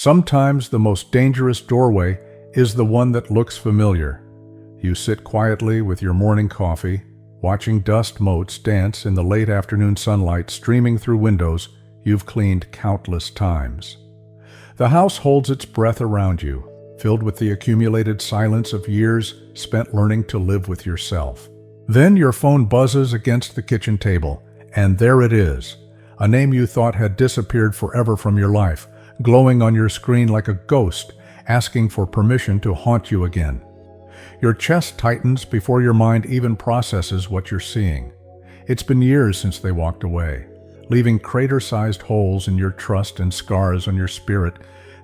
Sometimes the most dangerous doorway is the one that looks familiar. You sit quietly with your morning coffee, watching dust motes dance in the late afternoon sunlight streaming through windows you've cleaned countless times. The house holds its breath around you, filled with the accumulated silence of years spent learning to live with yourself. Then your phone buzzes against the kitchen table, and there it is, a name you thought had disappeared forever from your life, glowing on your screen like a ghost, asking for permission to haunt you again. Your chest tightens before your mind even processes what you're seeing. It's been years since they walked away, leaving crater-sized holes in your trust and scars on your spirit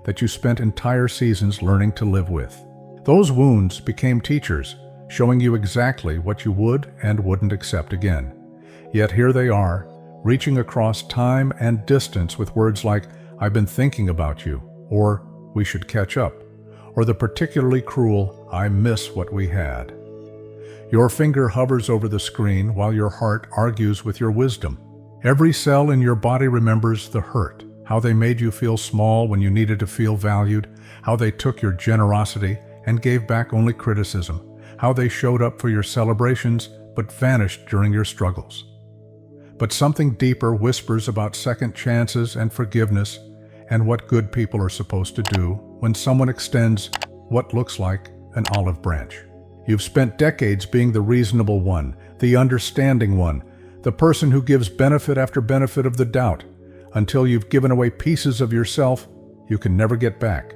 that you spent entire seasons learning to live with. Those wounds became teachers, showing you exactly what you would and wouldn't accept again. Yet here they are, reaching across time and distance with words like, "I've been thinking about you," or "We should catch up," or the particularly cruel, "I miss what we had." Your finger hovers over the screen while your heart argues with your wisdom. Every cell in your body remembers the hurt, how they made you feel small when you needed to feel valued, how they took your generosity and gave back only criticism, how they showed up for your celebrations but vanished during your struggles. But something deeper whispers about second chances and forgiveness and what good people are supposed to do when someone extends what looks like an olive branch. You've spent decades being the reasonable one, the understanding one, the person who gives benefit after benefit of the doubt, until you've given away pieces of yourself you can never get back.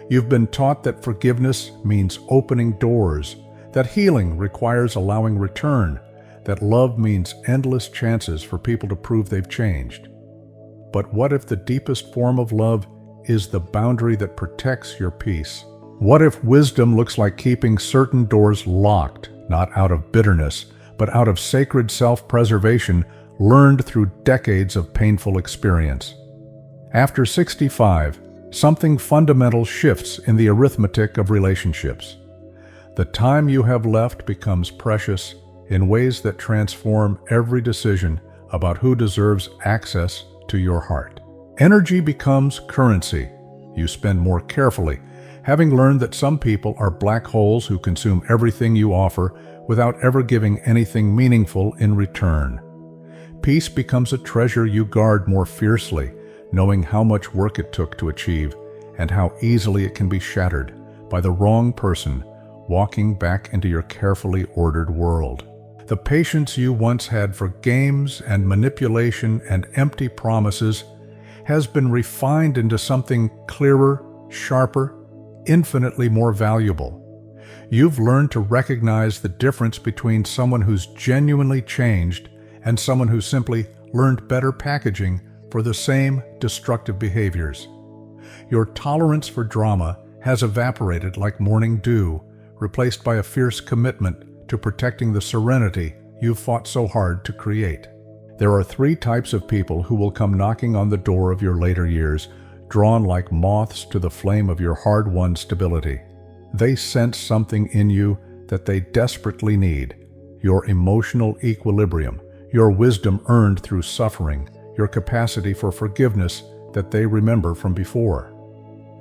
You've been taught that forgiveness means opening doors, that healing requires allowing return, that love means endless chances for people to prove they've changed. But what if the deepest form of love is the boundary that protects your peace? What if wisdom looks like keeping certain doors locked, not out of bitterness, but out of sacred self-preservation learned through decades of painful experience? After 65, something fundamental shifts in the arithmetic of relationships. The time you have left becomes precious in ways that transform every decision about who deserves access to your heart. Energy becomes currency. You spend more carefully, having learned that some people are black holes who consume everything you offer without ever giving anything meaningful in return. Peace becomes a treasure you guard more fiercely, knowing how much work it took to achieve and how easily it can be shattered by the wrong person walking back into your carefully ordered world. The patience you once had for games and manipulation and empty promises has been refined into something clearer, sharper, infinitely more valuable. You've learned to recognize the difference between someone who's genuinely changed and someone who simply learned better packaging for the same destructive behaviors. Your tolerance for drama has evaporated like morning dew, replaced by a fierce commitment to protecting the serenity you've fought so hard to create. There are 3 types of people who will come knocking on the door of your later years, drawn like moths to the flame of your hard-won stability. They sense something in you that they desperately need: your emotional equilibrium, your wisdom earned through suffering, your capacity for forgiveness that they remember from before.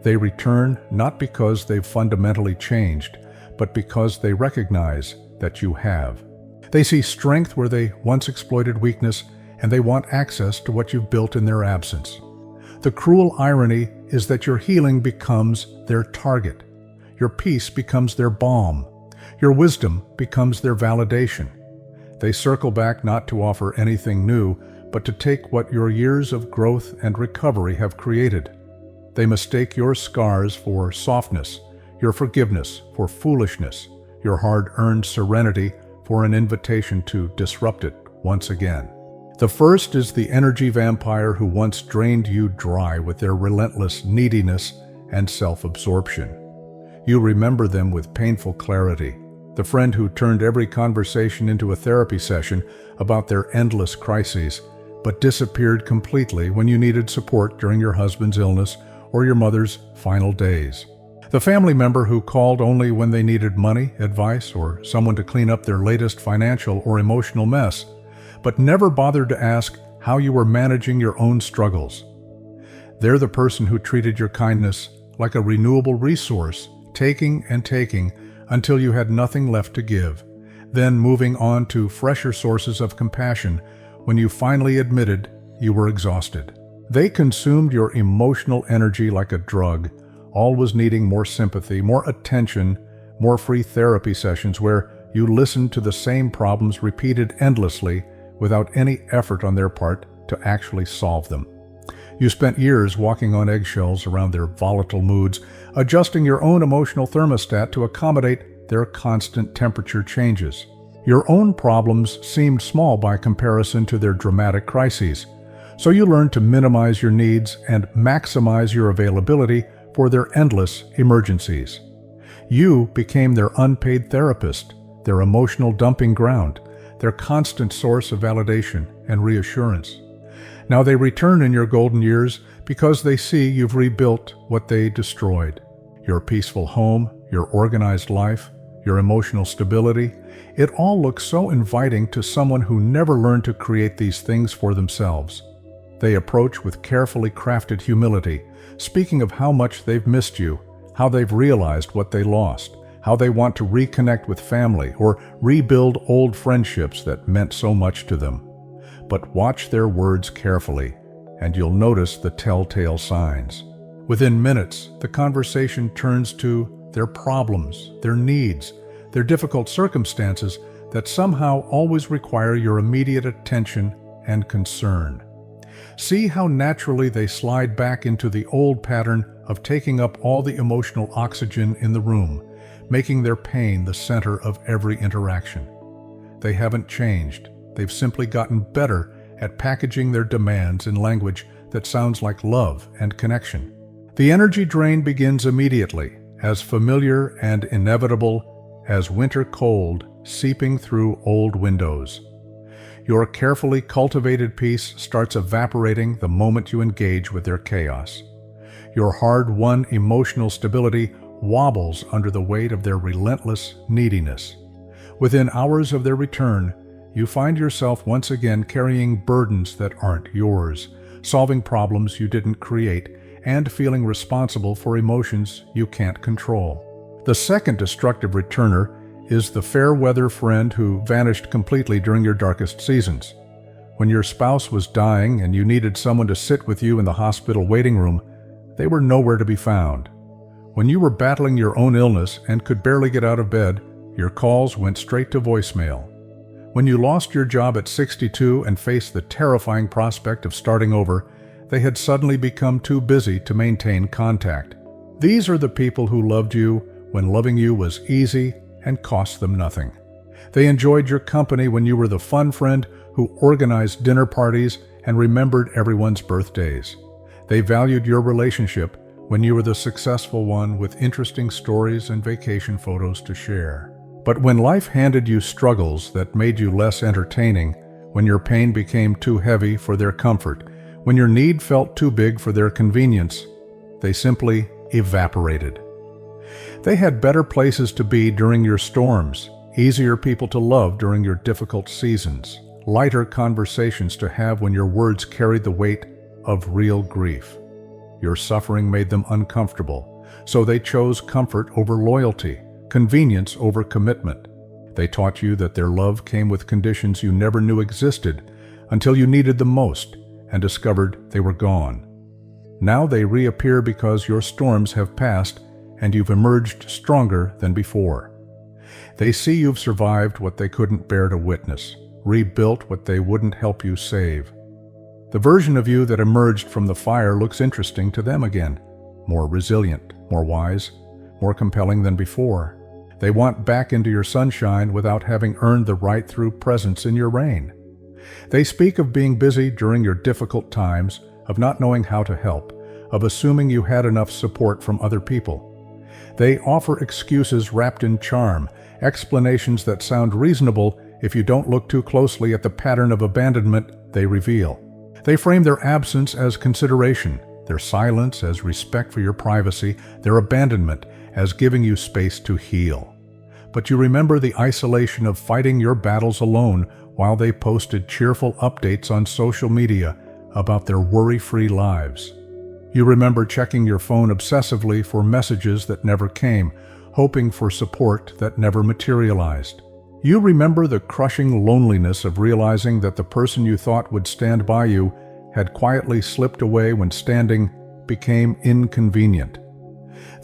They return not because they've fundamentally changed, but because they recognize that you have. They see strength where they once exploited weakness, and they want access to what you've built in their absence. The cruel irony is that your healing becomes their target. Your peace becomes their balm. Your wisdom becomes their validation. They circle back not to offer anything new, but to take what your years of growth and recovery have created. They mistake your scars for softness, your forgiveness for foolishness, your hard-earned serenity for an invitation to disrupt it once again. The first is the energy vampire who once drained you dry with their relentless neediness and self-absorption. You remember them with painful clarity, the friend who turned every conversation into a therapy session about their endless crises, but disappeared completely when you needed support during your husband's illness or your mother's final days. The family member who called only when they needed money, advice, or someone to clean up their latest financial or emotional mess, but never bothered to ask how you were managing your own struggles. They're the person who treated your kindness like a renewable resource, taking and taking until you had nothing left to give, then moving on to fresher sources of compassion when you finally admitted you were exhausted. They consumed your emotional energy like a drug, always needing more sympathy, more attention, more free therapy sessions where you listened to the same problems repeated endlessly without any effort on their part to actually solve them. You spent years walking on eggshells around their volatile moods, adjusting your own emotional thermostat to accommodate their constant temperature changes. Your own problems seemed small by comparison to their dramatic crises, so you learned to minimize your needs and maximize your availability for their endless emergencies. You became their unpaid therapist, their emotional dumping ground, their constant source of validation and reassurance. Now they return in your golden years because they see you've rebuilt what they destroyed. Your peaceful home, your organized life, your emotional stability, it all looks so inviting to someone who never learned to create these things for themselves. They approach with carefully crafted humility, speaking of how much they've missed you, how they've realized what they lost, how they want to reconnect with family or rebuild old friendships that meant so much to them. But watch their words carefully, and you'll notice the telltale signs. Within minutes, the conversation turns to their problems, their needs, their difficult circumstances that somehow always require your immediate attention and concern. See how naturally they slide back into the old pattern of taking up all the emotional oxygen in the room, making their pain the center of every interaction. They haven't changed. They've simply gotten better at packaging their demands in language that sounds like love and connection. The energy drain begins immediately, as familiar and inevitable as winter cold seeping through old windows. Your carefully cultivated peace starts evaporating the moment you engage with their chaos. Your hard-won emotional stability wobbles under the weight of their relentless neediness. Within hours of their return, you find yourself once again carrying burdens that aren't yours, solving problems you didn't create, and feeling responsible for emotions you can't control. The second destructive returner is the fair-weather friend who vanished completely during your darkest seasons. When your spouse was dying and you needed someone to sit with you in the hospital waiting room, they were nowhere to be found. When you were battling your own illness and could barely get out of bed, your calls went straight to voicemail. When you lost your job at 62 and faced the terrifying prospect of starting over, they had suddenly become too busy to maintain contact. These are the people who loved you when loving you was easy and cost them nothing. They enjoyed your company when you were the fun friend who organized dinner parties and remembered everyone's birthdays. They valued your relationship when you were the successful one with interesting stories and vacation photos to share. But when life handed you struggles that made you less entertaining, when your pain became too heavy for their comfort, when your need felt too big for their convenience, they simply evaporated. They had better places to be during your storms, easier people to love during your difficult seasons, lighter conversations to have when your words carried the weight of real grief. Your suffering made them uncomfortable, so they chose comfort over loyalty, convenience over commitment. They taught you that their love came with conditions you never knew existed until you needed them most and discovered they were gone. Now they reappear because your storms have passed and you've emerged stronger than before. They see you've survived what they couldn't bear to witness, rebuilt what they wouldn't help you save. The version of you that emerged from the fire looks interesting to them again, more resilient, more wise, more compelling than before. They want back into your sunshine without having earned the right through presence in your rain. They speak of being busy during your difficult times, of not knowing how to help, of assuming you had enough support from other people. They offer excuses wrapped in charm, explanations that sound reasonable if you don't look too closely at the pattern of abandonment they reveal. They frame their absence as consideration, their silence as respect for your privacy, their abandonment as giving you space to heal. But you remember the isolation of fighting your battles alone while they posted cheerful updates on social media about their worry-free lives. You remember checking your phone obsessively for messages that never came, hoping for support that never materialized. You remember the crushing loneliness of realizing that the person you thought would stand by you had quietly slipped away when standing became inconvenient.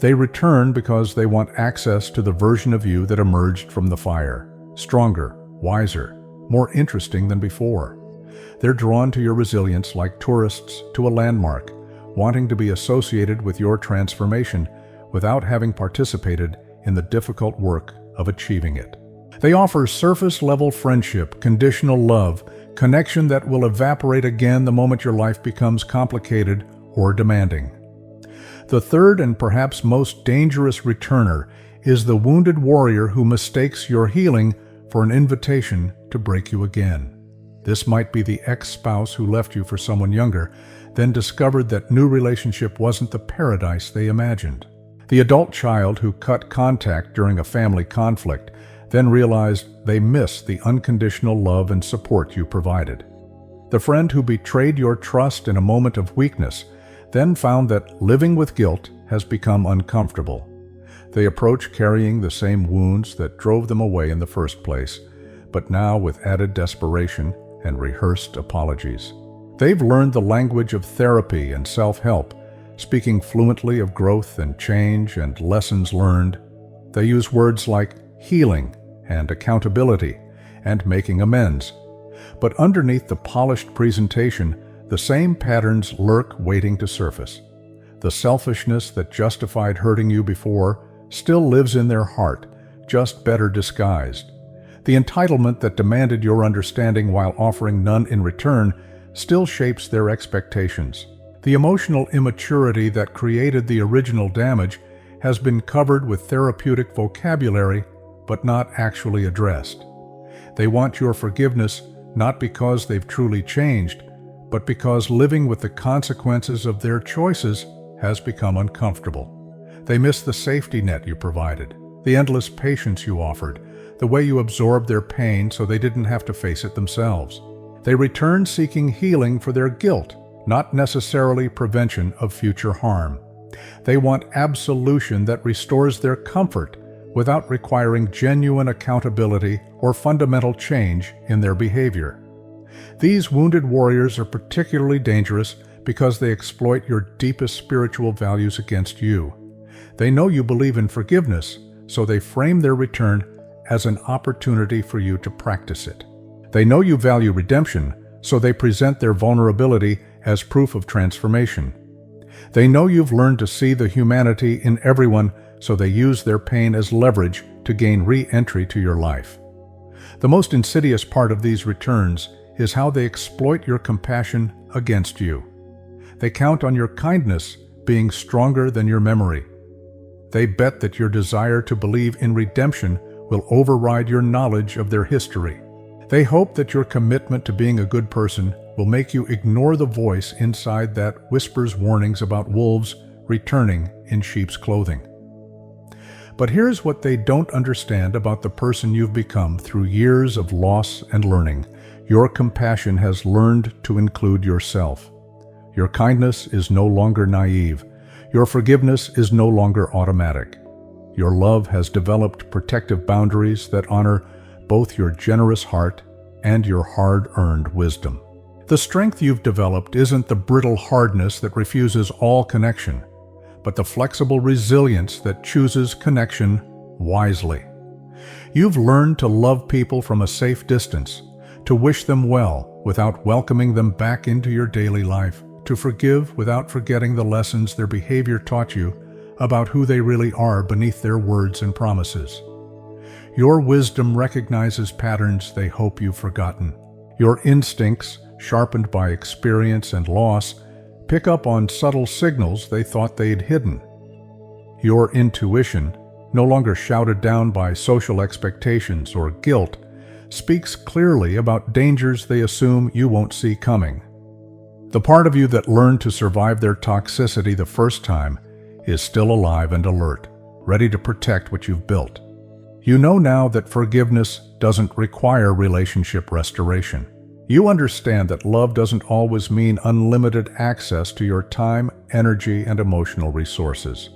They return because they want access to the version of you that emerged from the fire, stronger, wiser, more interesting than before. They're drawn to your resilience like tourists to a landmark, wanting to be associated with your transformation without having participated in the difficult work of achieving it. They offer surface-level friendship, conditional love, connection that will evaporate again the moment your life becomes complicated or demanding. The third and perhaps most dangerous returner is the wounded warrior who mistakes your healing for an invitation to break you again. This might be the ex-spouse who left you for someone younger, then discovered that new relationship wasn't the paradise they imagined. The adult child who cut contact during a family conflict, then realized they missed the unconditional love and support you provided. The friend who betrayed your trust in a moment of weakness, then found that living with guilt has become uncomfortable. They approach carrying the same wounds that drove them away in the first place, but now with added desperation and rehearsed apologies. They've learned the language of therapy and self-help, speaking fluently of growth and change and lessons learned. They use words like healing and accountability and making amends. But underneath the polished presentation, the same patterns lurk waiting to surface. The selfishness that justified hurting you before still lives in their heart, just better disguised. The entitlement that demanded your understanding while offering none in return still shapes their expectations. The emotional immaturity that created the original damage has been covered with therapeutic vocabulary, but not actually addressed. They want your forgiveness not because they've truly changed, but because living with the consequences of their choices has become uncomfortable. They miss the safety net you provided, the endless patience you offered, the way you absorbed their pain so they didn't have to face it themselves. They return seeking healing for their guilt, not necessarily prevention of future harm. They want absolution that restores their comfort without requiring genuine accountability or fundamental change in their behavior. These wounded warriors are particularly dangerous because they exploit your deepest spiritual values against you. They know you believe in forgiveness, so they frame their return as an opportunity for you to practice it. They know you value redemption, so they present their vulnerability as proof of transformation. They know you've learned to see the humanity in everyone, so they use their pain as leverage to gain re-entry to your life. The most insidious part of these returns is how they exploit your compassion against you. They count on your kindness being stronger than your memory. They bet that your desire to believe in redemption will override your knowledge of their history. They hope that your commitment to being a good person will make you ignore the voice inside that whispers warnings about wolves returning in sheep's clothing. But here's what they don't understand about the person you've become through years of loss and learning. Your compassion has learned to include yourself. Your kindness is no longer naive. Your forgiveness is no longer automatic. Your love has developed protective boundaries that honor both your generous heart and your hard-earned wisdom. The strength you've developed isn't the brittle hardness that refuses all connection, but the flexible resilience that chooses connection wisely. You've learned to love people from a safe distance, to wish them well without welcoming them back into your daily life, to forgive without forgetting the lessons their behavior taught you about who they really are beneath their words and promises. Your wisdom recognizes patterns they hope you've forgotten. Your instincts, sharpened by experience and loss, pick up on subtle signals they thought they'd hidden. Your intuition, no longer shouted down by social expectations or guilt, speaks clearly about dangers they assume you won't see coming. The part of you that learned to survive their toxicity the first time is still alive and alert, ready to protect what you've built. You know now that forgiveness doesn't require relationship restoration. You understand that love doesn't always mean unlimited access to your time, energy and emotional resources.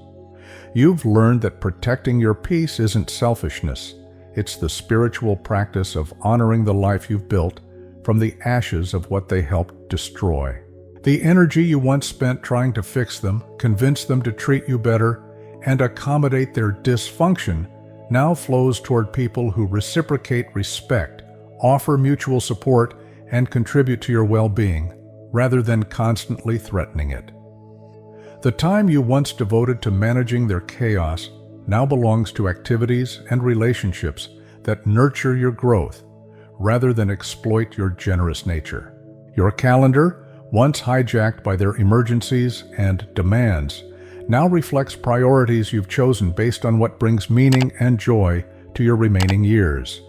You've learned that protecting your peace isn't selfishness. It's the spiritual practice of honoring the life you've built from the ashes of what they helped destroy. The energy you once spent trying to fix them, convince them to treat you better, and accommodate their dysfunction now flows toward people who reciprocate respect, offer mutual support, and contribute to your well-being, rather than constantly threatening it. The time you once devoted to managing their chaos now belongs to activities and relationships that nurture your growth, rather than exploit your generous nature. Your calendar, once hijacked by their emergencies and demands, now reflects priorities you've chosen based on what brings meaning and joy to your remaining years.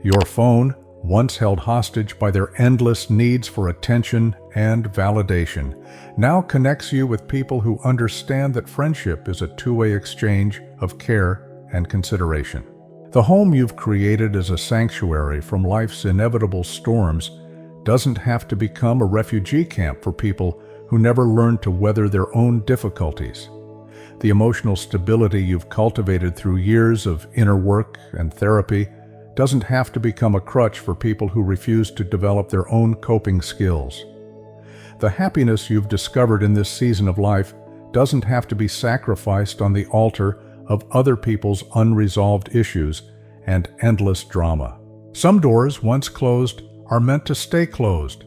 Your phone, once held hostage by their endless needs for attention and validation, now connects you with people who understand that friendship is a two-way exchange of care and consideration. The home you've created as a sanctuary from life's inevitable storms doesn't have to become a refugee camp for people who never learned to weather their own difficulties. The emotional stability you've cultivated through years of inner work and therapy doesn't have to become a crutch for people who refuse to develop their own coping skills. The happiness you've discovered in this season of life doesn't have to be sacrificed on the altar of other people's unresolved issues and endless drama. Some doors, once closed, are meant to stay closed,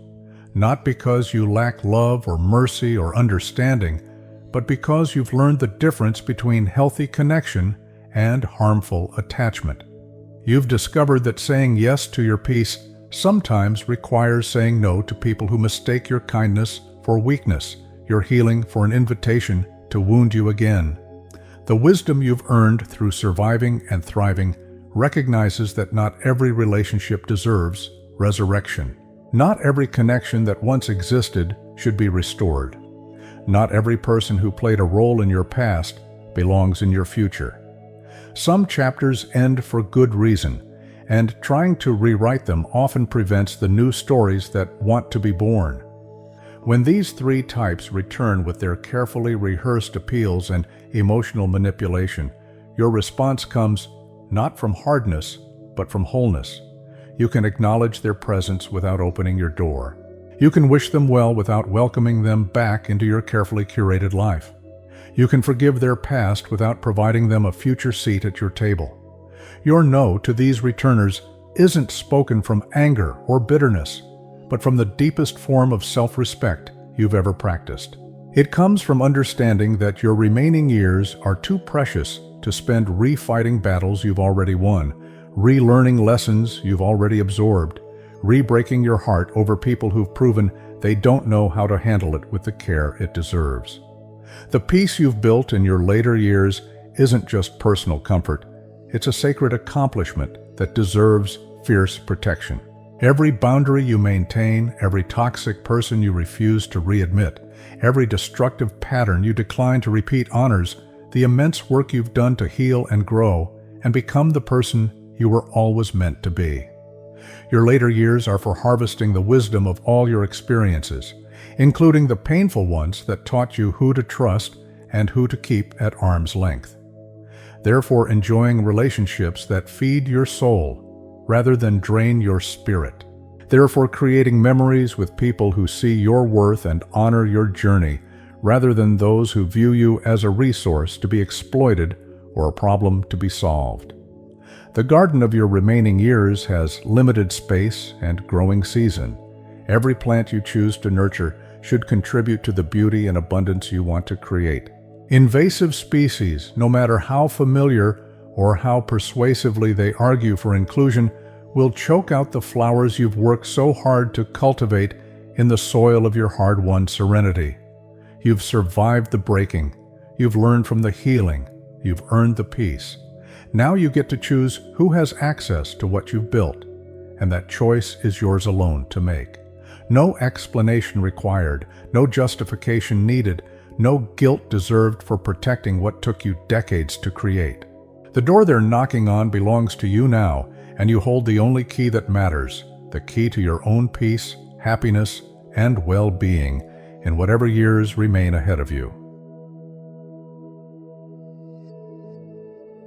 not because you lack love or mercy or understanding, but because you've learned the difference between healthy connection and harmful attachment. You've discovered that saying yes to your peace sometimes requires saying no to people who mistake your kindness for weakness, your healing for an invitation to wound you again. The wisdom you've earned through surviving and thriving recognizes that not every relationship deserves resurrection. Not every connection that once existed should be restored. Not every person who played a role in your past belongs in your future. Some chapters end for good reason, and trying to rewrite them often prevents the new stories that want to be born. When these three types return with their carefully rehearsed appeals and emotional manipulation, your response comes not from hardness, but from wholeness. You can acknowledge their presence without opening your door. You can wish them well without welcoming them back into your carefully curated life. You can forgive their past without providing them a future seat at your table. Your no to these returners isn't spoken from anger or bitterness, but from the deepest form of self-respect you've ever practiced. It comes from understanding that your remaining years are too precious to spend refighting battles you've already won, relearning lessons you've already absorbed, re-breaking your heart over people who've proven they don't know how to handle it with the care it deserves. The peace you've built in your later years isn't just personal comfort. It's a sacred accomplishment that deserves fierce protection. Every boundary you maintain, every toxic person you refuse to readmit, every destructive pattern you decline to repeat honors the immense work you've done to heal and grow and become the person you were always meant to be. Your later years are for harvesting the wisdom of all your experiences, including the painful ones that taught you who to trust and who to keep at arm's length. Therefore, enjoying relationships that feed your soul rather than drain your spirit. Therefore, creating memories with people who see your worth and honor your journey rather than those who view you as a resource to be exploited or a problem to be solved. The garden of your remaining years has limited space and growing season. Every plant you choose to nurture should contribute to the beauty and abundance you want to create. Invasive species, no matter how familiar or how persuasively they argue for inclusion, will choke out the flowers you've worked so hard to cultivate in the soil of your hard-won serenity. You've survived the breaking. You've learned from the healing. You've earned the peace. Now you get to choose who has access to what you've built, and that choice is yours alone to make. No explanation required, no justification needed, no guilt deserved for protecting what took you decades to create. The door they're knocking on belongs to you now, and you hold the only key that matters, the key to your own peace, happiness, and well-being in whatever years remain ahead of you.